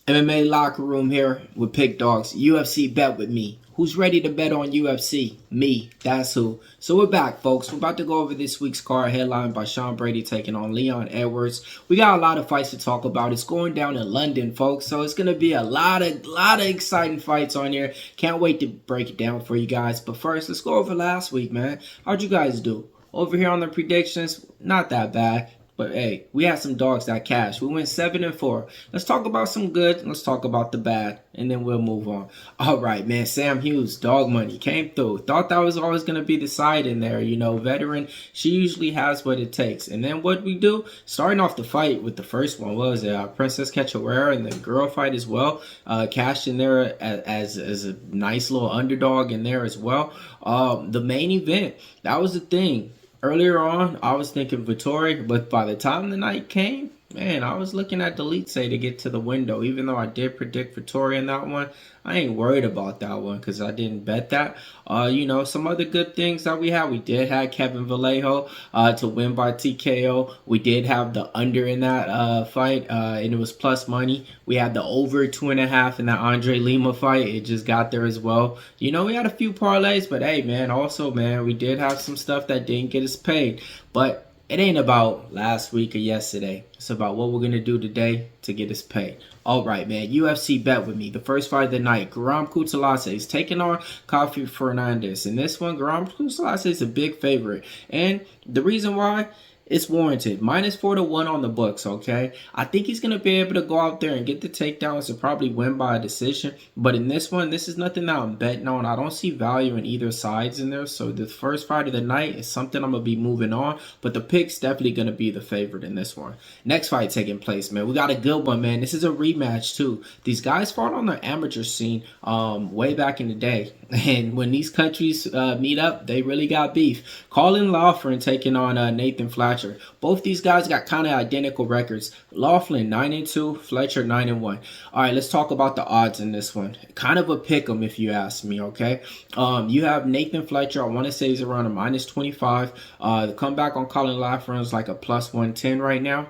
MMA locker room here with Pick Dawgz. UFC bet with me. Who's ready to bet on UFC? Me. That's who. So we're back, folks. We're about to go over this week's card, headlined by Brady taking on Leon Edwards. We got a lot of fights to talk about. It's going down in London, folks. So it's gonna be a lot of exciting fights on here. Can't wait to break it down for you guys. But first, let's go over last week, man. How'd you guys do? Over here on the predictions, not that bad. But hey, we had some dogs that cash. We went 7-4. Let's talk about some good. Let's talk about the bad, and then we'll move on. All right, man. Sam Hughes, dog money came through. Thought that was always gonna be the side in there. You know, veteran. She usually has what it takes. And then what we do? Starting off the fight with the first one, what was it? Princess Cachoeira and the girl fight as well. Cashed in there as a nice little underdog in there as well. The main event, that was the thing. Earlier on, I was thinking Vittori, but by the time the night came, man, I was looking at Delete Say to get to the window. Even though I did predict Vittori in that one, I ain't worried about that one because I didn't bet that. You know, some other good things that we had. We did have Kevin Vallejo to win by TKO. We did have the under in that fight, and it was plus money. We had the over 2.5 in that Andre Lima fight. It just got there as well. You know, we had a few parlays, but hey, man, also, man, we did have some stuff that didn't get us paid. But it ain't about last week or yesterday. It's about what we're going to do today to get us paid. All right, man. UFC bet with me. The first fight of the night. Kutateladze is taking on Fernandes. In this one, Kutateladze is a big favorite. And the reason why, it's warranted. -4-1 on the books, okay? I think he's going to be able to go out there and get the takedowns and probably win by a decision. But in this one, this is nothing that I'm betting on. I don't see value in either sides in there. So the first fight of the night is something I'm going to be moving on. But the pick's definitely going to be the favorite in this one. Next fight taking place, man. We got a good one, man. This is a rematch, too. These guys fought on the amateur scene way back in the day. And when these countries meet up, they really got beef. Loughran taking on Nathan Fletcher. Both these guys got kind of identical records. Loughran 9-2, Fletcher 9-1. All right, let's talk about the odds in this one. Kind of a pick 'em if you ask me, okay? You have Nathan Fletcher. I want to say he's around a -25. The comeback on Loughran is like a +110 right now.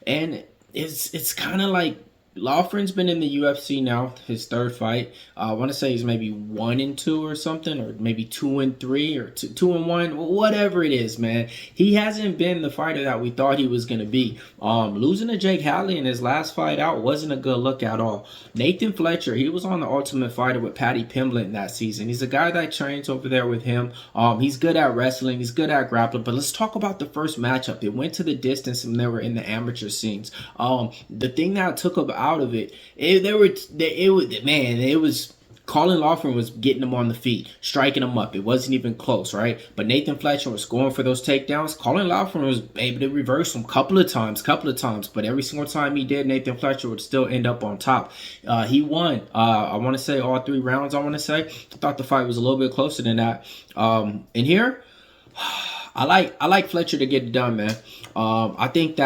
And it's kind of like Loughran's been in the UFC now, his third fight. I want to say he's maybe 1-2 or something, or maybe 2-3 or 2-1, whatever it is, man. He hasn't been the fighter that we thought he was going to be. Losing to Jake Hadley in his last fight out wasn't a good look at all. Nathan Fletcher, he was on the Ultimate Fighter with Paddy Pimblett that season. He's a guy that trains over there with him. He's good at wrestling. He's good at grappling. But let's talk about the first matchup. It went to the distance and they were in the amateur scenes. The thing that took him out of it was Loughran was getting him on the feet, striking him up. It wasn't even close, right? But Nathan Fletcher was going for those takedowns. Loughran was able to reverse him a couple of times, but every single time he did, Nathan Fletcher would still end up on top. He won, I want to say all 3 rounds, I thought the fight was a little bit closer than that. In here, I like Fletcher to get it done, man. I think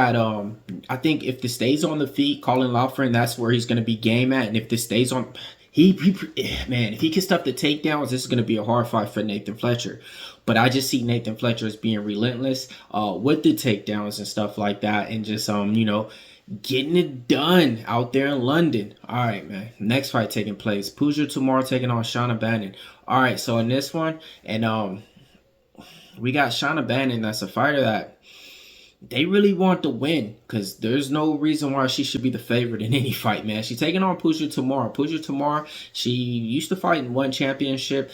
if this stays on the feet, Loughran, that's where he's going to be game at. And if this stays on, if he can stuff the takedowns, this is going to be a hard fight for Nathan Fletcher. But I just see Nathan Fletcher as being relentless with the takedowns and stuff like that, and just you know, getting it done out there in London. All right, man. Next fight taking place. Tomar taking on Bannon. All right, so in this one, and we got Bannon. That's a fighter that they really want to win, because there's no reason why she should be the favorite in any fight, man. She's taking on Tomar. Tomar, she used to fight in one championship.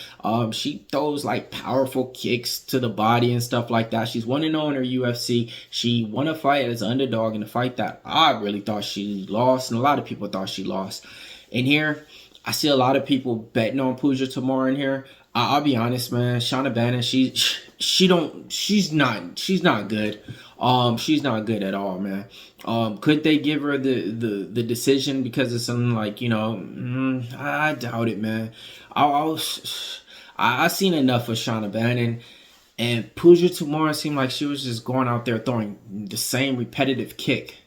She throws like powerful kicks to the body and stuff like that. She's 1-0 in her UFC. She won a fight as an underdog in a fight that I really thought she lost, and a lot of people thought she lost. In here, I see a lot of people betting on Tomar in here. I'll be honest, man. Bannon, she's not good. She's not good at all, man. Could they give her the decision because of something like, you know, I doubt it, man. I seen enough of Bannon, and Tomar seemed like she was just going out there throwing the same repetitive kick,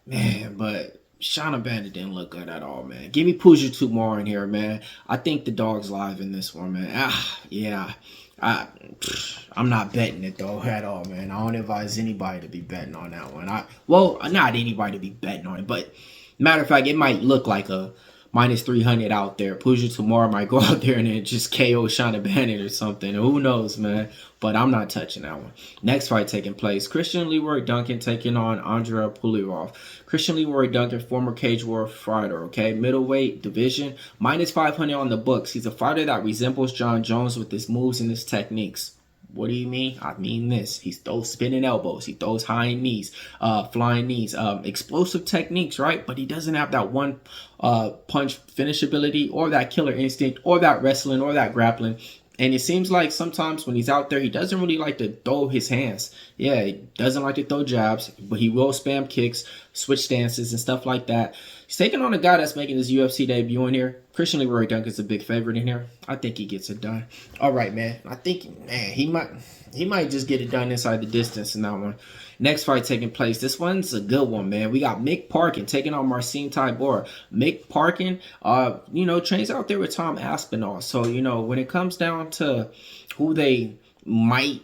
man. But Bannon didn't look good at all, man. Give me Tomar in here, man. I think the dog's live in this one, man. Yeah. I'm not betting it though at all, man. I don't advise anybody to be betting on that one. Well, not anybody to be betting on it, but Matter of fact, it might look like a minus 300 out there. Tomar might go out there and then just KO Bannon or something. Who knows, man? But I'm not touching that one. Next fight taking place. Christian Duncan taking on Andrei Pulyaev. Christian Duncan, former Cage War fighter, okay? Middleweight division, minus 500 on the books. He's a fighter that resembles John Jones with his moves and his techniques. What do you mean? I mean this. He throws spinning elbows. He throws high knees, flying knees, explosive techniques, right? But he doesn't have that one punch finish ability or that killer instinct or that wrestling or that grappling. And it seems like sometimes when he's out there, he doesn't really like to throw his hands. Yeah, he doesn't like to throw jabs, but he will spam kicks, switch stances, and stuff like that. He's taking on a guy that's making his UFC debut in here. Christian Duncan's a big favorite in here. I think he gets it done. All right, man. I think, man, he might just get it done inside the distance in that one. Next fight taking place. This one's a good one, man. We got Parkin taking on Marcin Tybura. Parkin, trains out there with Tom Aspinall. So, when it comes down to who they might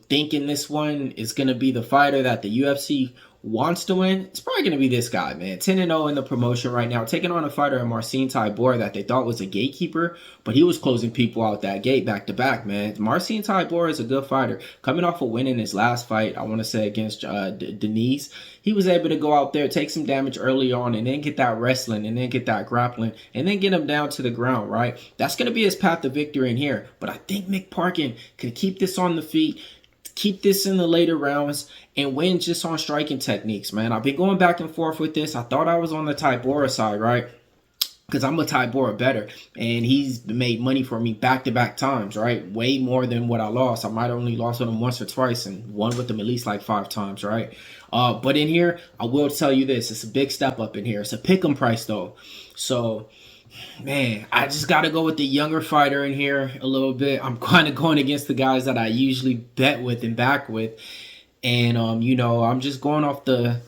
think in this one is going to be the fighter that the UFC wants to win, it's probably going to be this guy, man. 10-0 in the promotion right now, taking on a fighter in Marcin Tybura that they thought was a gatekeeper, but he was closing people out that gate back to back, man. Marcin Tybura is a good fighter. Coming off of winning his last fight, I want to say against Denise, he was able to go out there, take some damage early on, and then get that wrestling, and then get that grappling, and then get him down to the ground, right? That's going to be his path to victory in here. But I think Parkin can keep this on the feet, keep this in the later rounds, and win just on striking techniques, man. I've been going back and forth with this. I thought I was on the Tybura side, right? Because I'm a Tybura better, and he's made money for me back-to-back times, right? Way more than what I lost. I might have only lost with him once or twice and won with him at least like 5 times, right? But in here, I will tell you this. It's a big step up in here. It's a pick'em price, though. So, man, I just got to go with the younger fighter in here a little bit. I'm kind of going against the guys that I usually bet with and back with. And, I'm just going off the...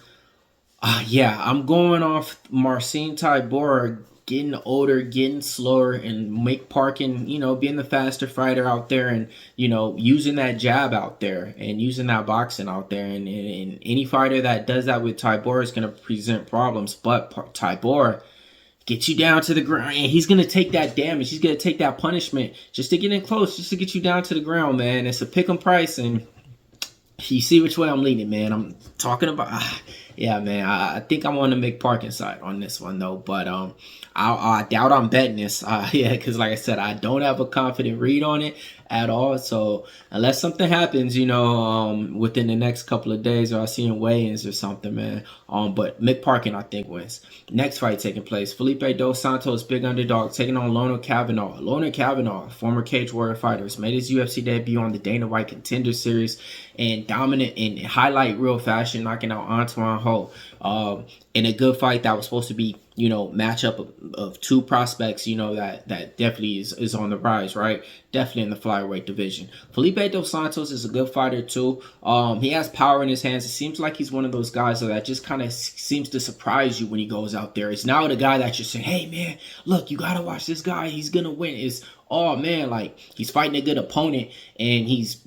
I'm going off Marcin Tybura getting older, getting slower, and Parkin, being the faster fighter out there and, using that jab out there and using that boxing out there. And any fighter that does that with Tybura is going to present problems. But Tybura get you down to the ground, and he's going to take that damage. He's going to take that punishment just to get in close, just to get you down to the ground, man. It's a pick'em price, and you see which way I'm leaning, man. I'm talking about... Yeah, man, I think I'm on the Parkin side on this one, though. But I doubt I'm betting this. Because like I said, I don't have a confident read on it at all. So unless something happens, within the next couple of days, or I see in weigh-ins or something, man. But Parkin, I think, wins. Next fight taking place. Felipe Dos Santos, big underdog, taking on Loughran Kavanagh. Loughran Kavanagh, former Cage Warrior fighter, made his UFC debut on the Dana White Contender Series and dominant in highlight reel fashion, knocking out Antoine Ho in a good fight that was supposed to be, matchup of 2 prospects, that definitely is on the rise, right? Definitely in the flyweight division. Felipe Dos Santos is a good fighter too. He has power in his hands. It seems like he's one of those guys that just kind of seems to surprise you when he goes out there. It's now the guy that you're saying, hey man, look, you gotta watch this guy. He's gonna win. It's, oh man, like he's fighting a good opponent and he's,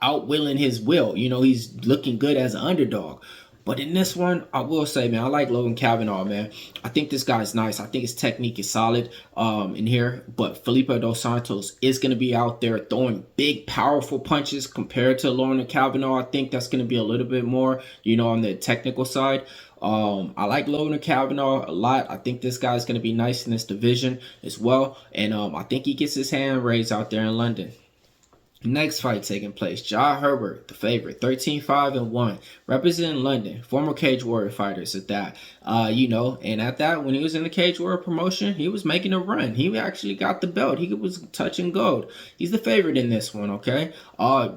outwilling his will. He's looking good as an underdog. But in this one, I will say, man, I like Loughran Kavanagh, man. I think this guy's nice. I think his technique is solid in here. But Felipe Dos Santos is going to be out there throwing big, powerful punches compared to Loughran Kavanagh. I think that's going to be a little bit more, on the technical side. I like Loughran Kavanagh a lot. I think this guy's going to be nice in this division as well. And I think he gets his hand raised out there in London. Next fight taking place, Herbert, the favorite, 13-5-1, representing London, former Cage Warrior fighters at that, and at that, when he was in the Cage Warrior promotion, he was making a run. He actually got the belt. He was touching gold. He's the favorite in this one, okay?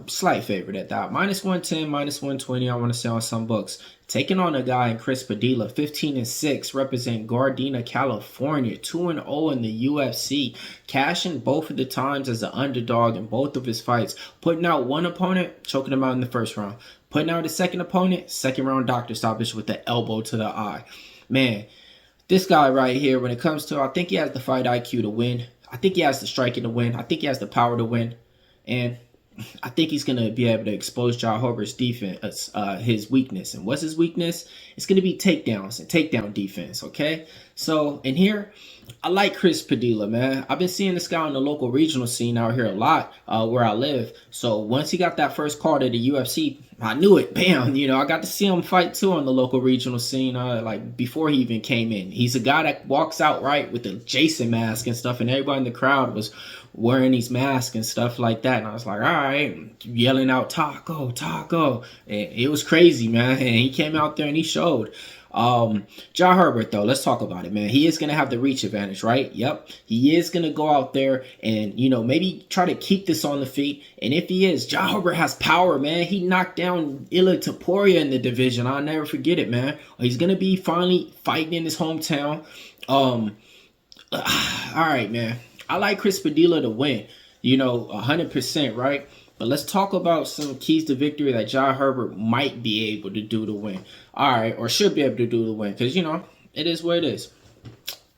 Slight favorite at that, -110, -120, I want to say on some books. Taking on a guy in Chris Padilla, 15-6, representing Gardena, California, 2-0 in the UFC, cashing both of the times as an underdog in both of his fights, putting out one opponent, choking him out in the first round, putting out his second opponent, second round doctor stoppage with the elbow to the eye. Man, this guy right here, when it comes to, I think he has the fight IQ to win. I think he has the striking to win. I think he has the power to win. And I think he's going to be able to expose John Herbert's defense, his weakness. And what's his weakness? It's going to be takedowns and takedown defense, okay? So, in here, I like Chris Padilla, man. I've been seeing this guy on the local regional scene out here a lot where I live. So, once he got that first call to the UFC, I knew it. Bam. You know, I got to see him fight, too, on the local regional scene, like, before he even came in. He's a guy that walks out, right, with the Jason mask and stuff, and everybody in the crowd was wearing these masks and stuff like that. And I was like, all right, yelling out, taco, taco. And it was crazy, man. And he came out there and he showed. John Herbert, though, let's talk about it, man. He is going to have the reach advantage, right? Yep. He is going to go out there and, you know, maybe try to keep this on the feet. And if he is, John Herbert has power, man. He knocked down Tybura in the division. I'll never forget it, man. He's going to be finally fighting in his hometown. All right, man. I like Chris Padilla to win, you know, 100%, right? But let's talk about some keys to victory that John Herbert might be able to do to win. All right, or should be able to do to win, because, you know, it is what it is.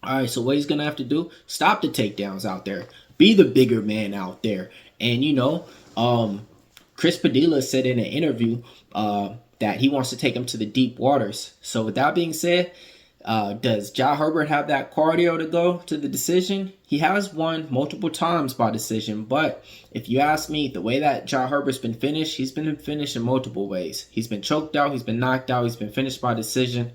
All right, so what he's going to have to do, stop the takedowns out there. Be the bigger man out there. And, you know, Chris Padilla said in an interview that he wants to take him to the deep waters. So with that being said, does John Herbert have that cardio to go to the decision? He has won multiple times by decision, but if you ask me, the way that John Herbert's been finished, he's been finished in multiple ways. He's been choked out, he's been knocked out, he's been finished by decision.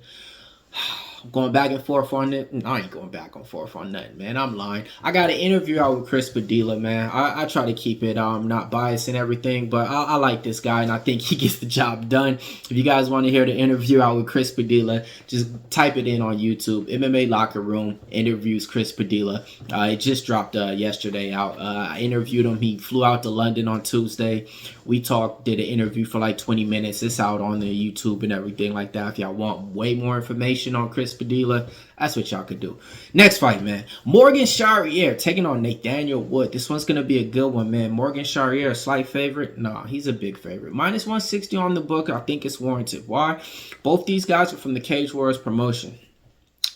I'm going back and forth on it. I ain't going back and forth on nothing, man. I'm lying. I got an interview out with Chris Padilla, man. I try to keep it not biased and everything, but I like this guy, and I think he gets the job done. If you guys want to hear the interview out with Chris Padilla, just type it in on YouTube. MMA Locker Room interviews Chris Padilla. It just dropped yesterday out. I interviewed him. He flew out to London on Tuesday. We talked, did an interview for like 20 minutes. It's out on the YouTube and everything like that. If y'all want way more information on Chris Padilla, that's what y'all could do. Next fight, man. Morgan Charriere taking on Nathaniel Wood. This one's going to be a good one, man. Morgan Charriere, a slight favorite? No, he's a big favorite. Minus 160 on the book. I think it's warranted. Why? Both these guys are from the Cage Warriors promotion.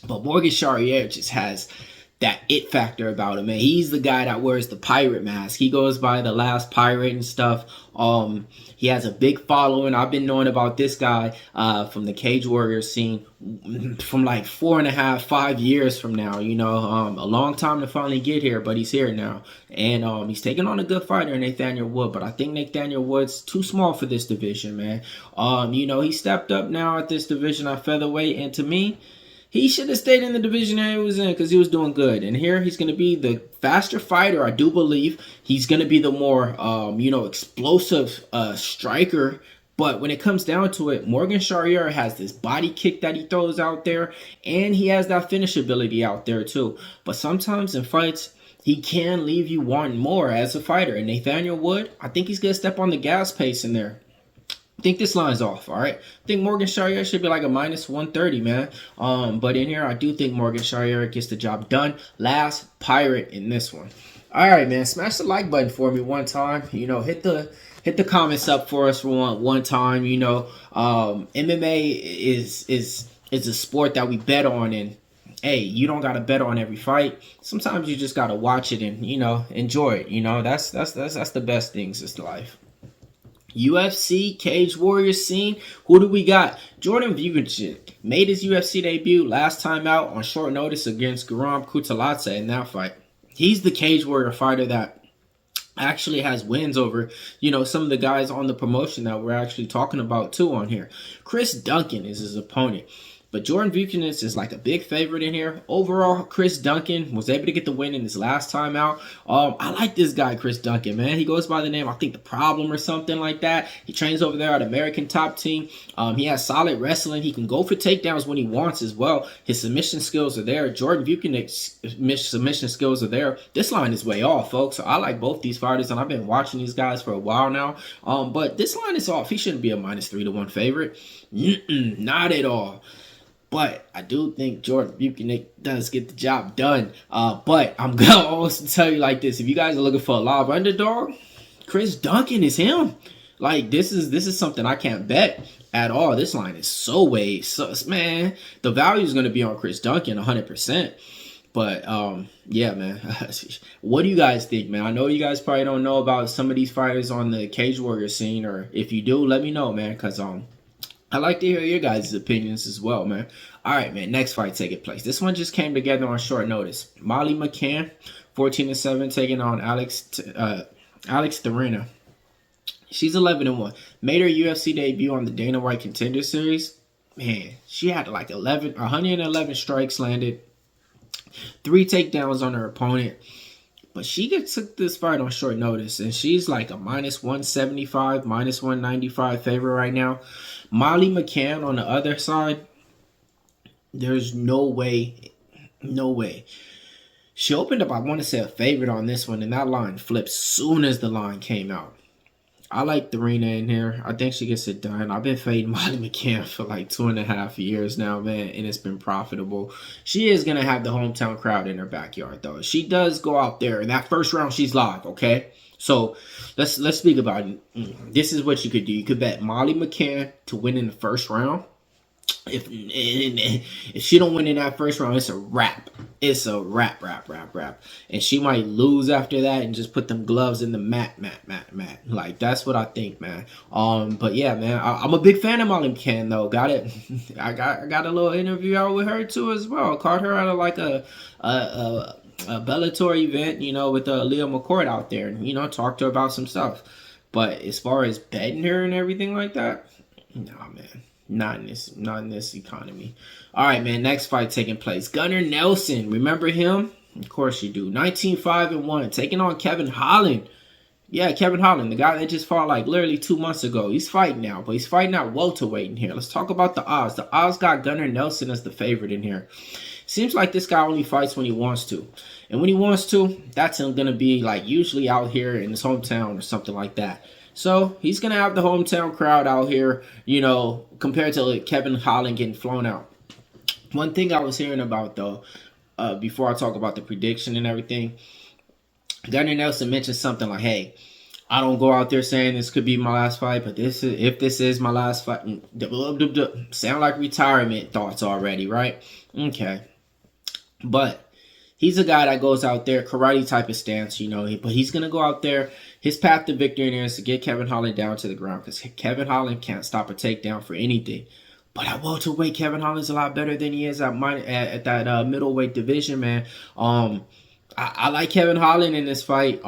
But Morgan Charriere just has that it factor about him, man. He's the guy that wears the pirate mask. He goes by the last pirate and stuff. He has a big following. I've been knowing about this guy from the Cage Warriors scene from like 4.5, 5 years from now. You know, a long time to finally get here, but he's here now. And he's taking on a good fighter, Nathaniel Wood. But I think Nathaniel Wood's too small for this division, man. You know, he stepped up now at this division at featherweight, and to me, he should have stayed in the division that he was in because he was doing good. And here he's going to be the faster fighter, I do believe. He's going to be the more, you know, explosive striker. But when it comes down to it, Morgan Charriere has this body kick that he throws out there. And he has that finish ability out there too. But sometimes in fights, he can leave you wanting more as a fighter. And Nathaniel Wood, I think he's going to step on the gas pace in there. I think this line's off, all right? I think Morgan Charriere should be like a minus 130, man. But in here, I do think Morgan Charriere gets the job done. Last pirate in this one. All right, man. Smash the like button for me one time. You know, hit the comments up for us for one time. You know, MMA is a sport that we bet on, and hey, you don't gotta bet on every fight. Sometimes you just gotta watch it and, you know, enjoy it. You know, that's the best things in life. UFC Cage Warriors scene. Who do we got? Jordan Vucenic made his UFC debut last time out on short notice against Kutateladze in that fight. He's the Cage Warrior fighter that actually has wins over, you know, some of the guys on the promotion that we're actually talking about too on here. Chris Duncan is his opponent. But Jordan Vucenic is like a big favorite in here. Overall, Chris Duncan was able to get the win in his last time out. I like this guy, Chris Duncan, man. He goes by the name, I think, The Problem or something like that. He trains over there at American Top Team. He has solid wrestling. He can go for takedowns when he wants as well. His submission skills are there. Jordan Vucenic's submission skills are there. This line is way off, folks. So I like both these fighters, and I've been watching these guys for a while now. But this line is off. He shouldn't be a minus 3-1 favorite. Not at all. But I do think Jordan Vucenic does get the job done. But I'm going to also tell you like this. If you guys are looking for a live underdog, Chris Duncan is him. Like, this is something I can't bet at all. This line is so way. So, man, the value is going to be on Chris Duncan 100%. But yeah, man. What do you guys think, man? I know you guys probably don't know about some of these fighters on the Cage Warrior scene, or if you do, let me know, man, because I like to hear your guys' opinions as well, man. All right, man. Next fight taking place. This one just came together on short notice. Molly McCann, 14-7, taking on Alex Thainara. She's 11-1. Made her UFC debut on the Dana White Contender Series. Man, she had like 111 strikes landed, 3 takedowns on her opponent. But she took this fight on short notice, and she's like a -175, -195 favorite right now. Molly McCann on the other side, there's no way. She opened up, I want to say, a favorite on this one, and that line flipped soon as the line came out. I like Thainara in here. I think she gets it done. I've been fading Molly McCann for like 2.5 years now, man, and it's been profitable. She is going to have the hometown crowd in her backyard, though. She does go out there. In that first round, she's live, okay? So let's speak about it. This is what you could do. You could bet Molly McCann to win in the first round. If she don't win in that first round, it's a wrap. It's a wrap. And she might lose after that and just put them gloves in the mat. Like, that's what I think, man. But yeah, man, I'm a big fan of Molly McCann, though. Got it. I got a little interview out with her too as well. Caught her at like a Bellator event, you know, with Leo McCourt out there, and you know, talked to her about some stuff. But as far as betting her and everything like that, nah, man. Not in this economy. All right, man. Next fight taking place. Gunnar Nelson. Remember him? Of course you do. 19-5-1. Taking on Kevin Holland. Yeah, Kevin Holland. The guy that just fought like literally 2 months ago. He's fighting now. But he's fighting at welterweight in here. Let's talk about the odds. The odds got Gunnar Nelson as the favorite in here. Seems like this guy only fights when he wants to. And when he wants to, that's him going to be like usually out here in his hometown or something like that. So he's going to have the hometown crowd out here, you know, compared to like Kevin Holland getting flown out. One thing I was hearing about, though, before I talk about the prediction and everything, Gunnar Nelson mentioned something like, hey, I don't go out there saying this could be my last fight, but if this is my last fight, sound like retirement thoughts already, right? Okay. But he's a guy that goes out there, karate type of stance, you know, but he's going to go out there. His path to victory in there is to get Kevin Holland down to the ground, because Kevin Holland can't stop a takedown for anything. But at welterweight, Kevin Holland's a lot better than he is at that middleweight division, man. I like Kevin Holland in this fight.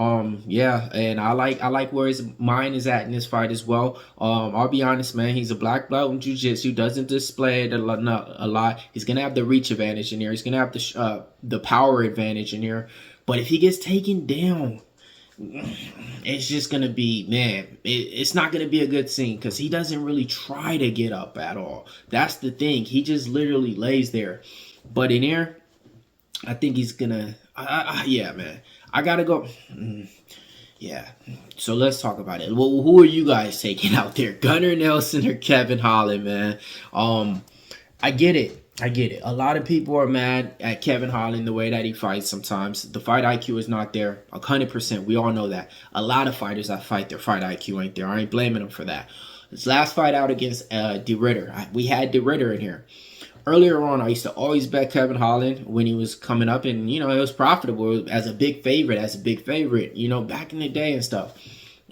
Yeah, and I like where his mind is at in this fight as well. I'll be honest, man. He's a black belt in jiu-jitsu. Doesn't display it a lot. He's gonna have the reach advantage in here. He's gonna have the power advantage in here. But if he gets taken down, it's just gonna be, man, it's not gonna be a good scene, because he doesn't really try to get up at all. That's the thing. He just literally lays there. But in here, I think he's gonna yeah, man, I gotta go. Yeah, so let's talk about it. Well, who are you guys taking out there, Gunnar Nelson or Kevin Holland, man? I get it. A lot of people are mad at Kevin Holland, the way that he fights sometimes. The fight IQ is not there, 100%. We all know that. A lot of fighters that fight, their fight IQ ain't there. I ain't blaming them for that. His last fight out against De Ridder, we had De Ridder in here. Earlier on, I used to always bet Kevin Holland when he was coming up, and, you know, it was profitable as a big favorite, you know, back in the day and stuff.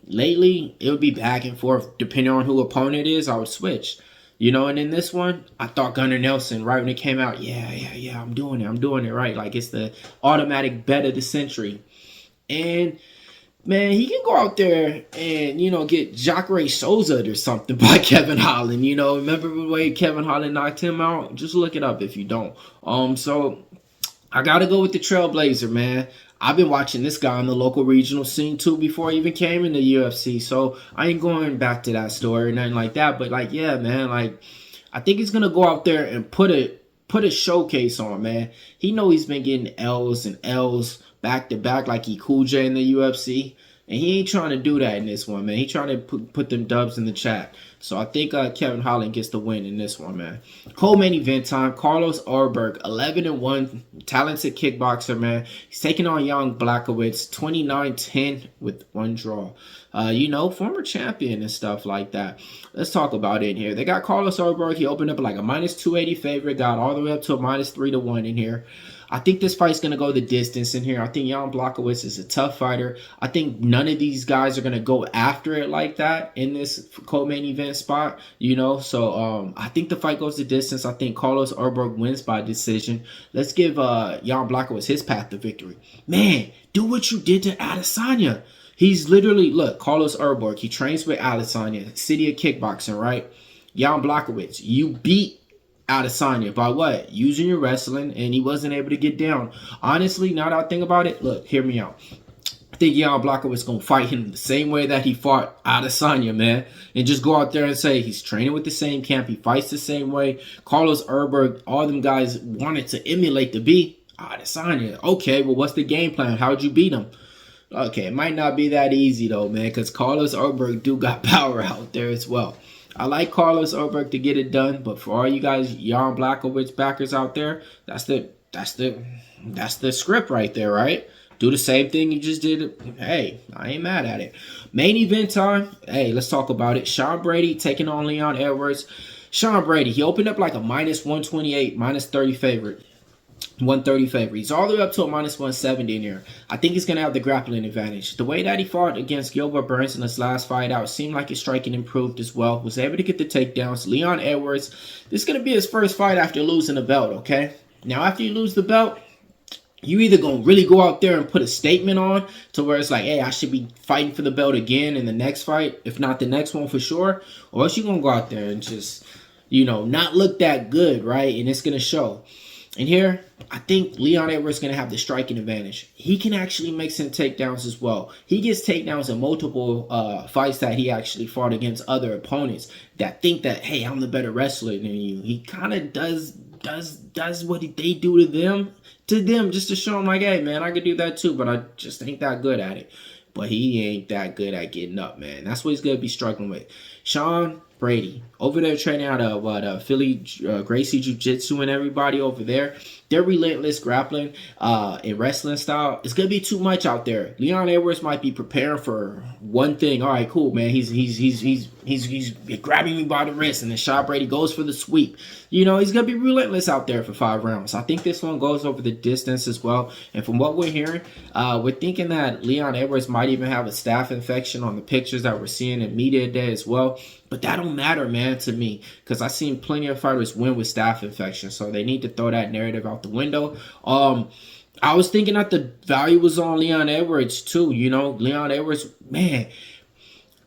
Lately, it would be back and forth. Depending on who opponent is, I would switch. You know, and in this one, I thought Gunnar Nelson, right when it came out, yeah, I'm doing it right. Like, it's the automatic bet of the century. And, man, he can go out there and, you know, get Jacare Souza or something by Kevin Holland. You know, remember the way Kevin Holland knocked him out? Just look it up if you don't. So I got to go with the Trailblazer, man. I've been watching this guy on the local regional scene too before he even came into UFC. So I ain't going back to that story or nothing like that. But, like, yeah, man, like, I think he's going to go out there and put a showcase on, man. He know he's been getting L's and L's back to back like he Cool J in the UFC. And he ain't trying to do that in this one, man. He trying to put them dubs in the chat. So I think Kevin Holland gets the win in this one, man. Co-main event time. Carlos Ulberg, 11-1, talented kickboxer, man. He's taking on young Blachowicz, 29-10 with 1 draw. You know, former champion and stuff like that. Let's talk about it in here. They got Carlos Ulberg. He opened up like a -280 favorite, got all the way up to a -3-1 in here. I think this fight's going to go the distance in here. I think Jan Blachowicz is a tough fighter. I think none of these guys are going to go after it like that in this co-main event spot, you know. So I think the fight goes the distance. I think Carlos Ulberg wins by decision. Let's give Jan Blachowicz his path to victory. Man, do what you did to Adesanya. He's literally, look, Carlos Ulberg, he trains with Adesanya, City of Kickboxing, right? Jan Blachowicz, you beat Adesanya by what? Using your wrestling, and he wasn't able to get down. Honestly, now that I think about it, look, hear me out. I think Jan Blachowicz going to fight him the same way that he fought Adesanya, man. And just go out there and say he's training with the same camp. He fights the same way. Carlos Ulberg, all them guys wanted to emulate to be Adesanya. Okay, well, what's the game plan? How'd you beat him? Okay, it might not be that easy, though, man, because Carlos Ulberg do got power out there as well. I like Carlos Ulberg to get it done, but for all you guys Jan Blachowicz backers out there, that's the script right there, right? Do the same thing you just did. Hey, I ain't mad at it. Main event time. Hey, let's talk about it. Sean Brady taking on Leon Edwards. Sean Brady, he opened up like a -128, -30 favorite. 130 favorite. He's all the way up to a -170 in here. I think he's going to have the grappling advantage. The way that he fought against Gilbert Burns in his last fight out seemed like his striking improved as well. Was able to get the takedowns. Leon Edwards, this is going to be his first fight after losing the belt, okay? Now, after you lose the belt, you either going to really go out there and put a statement on to where it's like, hey, I should be fighting for the belt again in the next fight, if not the next one for sure, or else you're going to go out there and just, you know, not look that good, right? And it's going to show. And here, I think Leon Edwards is going to have the striking advantage. He can actually make some takedowns as well. He gets takedowns in multiple fights that he actually fought against other opponents that think that, hey, I'm the better wrestler than you. He kind of does what they do to them just to show him like, hey, man, I could do that too, but I just ain't that good at it. But he ain't that good at getting up, man. That's what he's going to be struggling with. Sean Brady, over there training out of Philly Gracie Jiu-Jitsu and everybody over there. They're relentless grappling and wrestling style. It's going to be too much out there. Leon Edwards might be preparing for one thing. All right, cool, man. He's grabbing me by the wrist, and then Sean Brady goes for the sweep. You know, he's going to be relentless out there for 5 rounds. I think this one goes over the distance as well. And from what we're hearing, we're thinking that Leon Edwards might even have a staph infection on the pictures that we're seeing in media today as well. But that don't matter, man, to me, because I've seen plenty of fighters win with staph infection, so they need to throw that narrative out the window. I was thinking that the value was on Leon Edwards too. You know, Leon Edwards, man.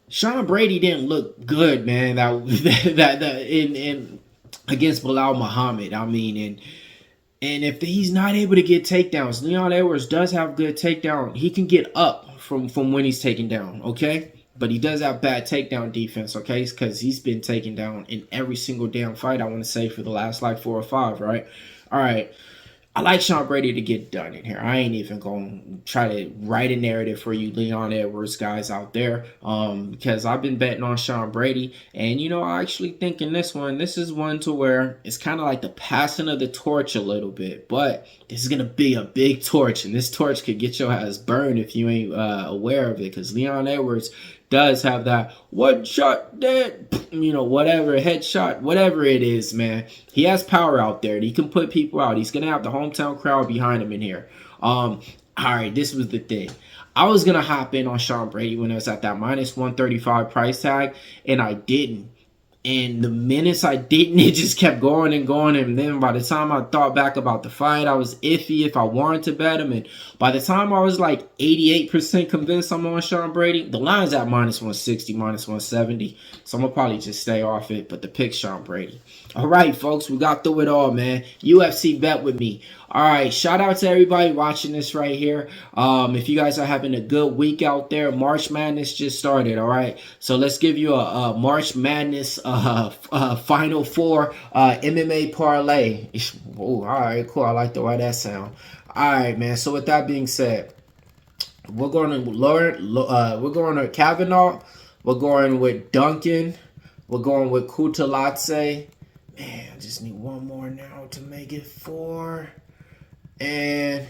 Sean Brady didn't look good, man. That in against Bilal Muhammad. I mean, and if he's not able to get takedowns, Leon Edwards does have good takedown. He can get up from when he's taken down. Okay. But he does have bad takedown defense, okay? Because he's been taken down in every single damn fight, I want to say, for the last, like, 4 or 5, right? All right. I like Sean Brady to get done in here. I ain't even going to try to write a narrative for you Leon Edwards guys out there because I've been betting on Sean Brady. And, you know, I actually think in this is one to where it's kind of like the passing of the torch a little bit. But this is going to be a big torch, and this torch could get your ass burned if you ain't aware of it, because Leon Edwards does have that one shot dead, you know, whatever, headshot, whatever it is, man. He has power out there. He can put people out. He's going to have the hometown crowd behind him in here. All right, this was the thing. I was going to hop in on Sean Brady when I was at that -135 price tag, and I didn't. And the minutes I didn't, it just kept going and going. And then by the time I thought back about the fight, I was iffy if I wanted to bet him. And by the time I was like 88% convinced I'm on Sean Brady, the line's at -160, -170. So I'm going to probably just stay off it. But the pick Sean Brady. All right, folks, we got through it all, man. UFC bet with me. All right, shout out to everybody watching this right here. If you guys are having a good week out there, March Madness just started, all right? So let's give you a March Madness Final Four MMA parlay. Oh, all right, cool. I like the way that sound. All right, man. So with that being said, we're going to Kavanagh. We're going with Duncan. We're going with Kutateladze. Man, I just need one more now to make it 4. And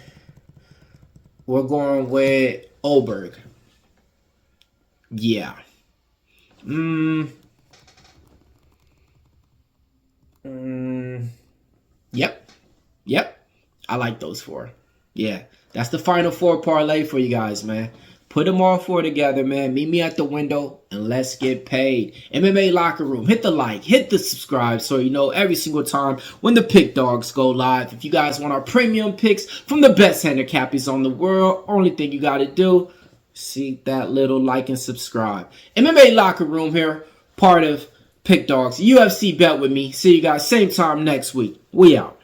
we're going with Ulberg. Yeah. Yep. I like those 4. Yeah. That's the final 4 parlay for you guys, man. Put them all 4 together, man. Meet me at the window and let's get paid. MMA Locker Room. Hit the like. Hit the subscribe so you know every single time when the Pick Dawgz go live. If you guys want our premium picks from the best handicappers on the world, only thing you got to do, see that little like and subscribe. MMA Locker Room here. Part of Pick Dawgz. UFC bet with me. See you guys same time next week. We out.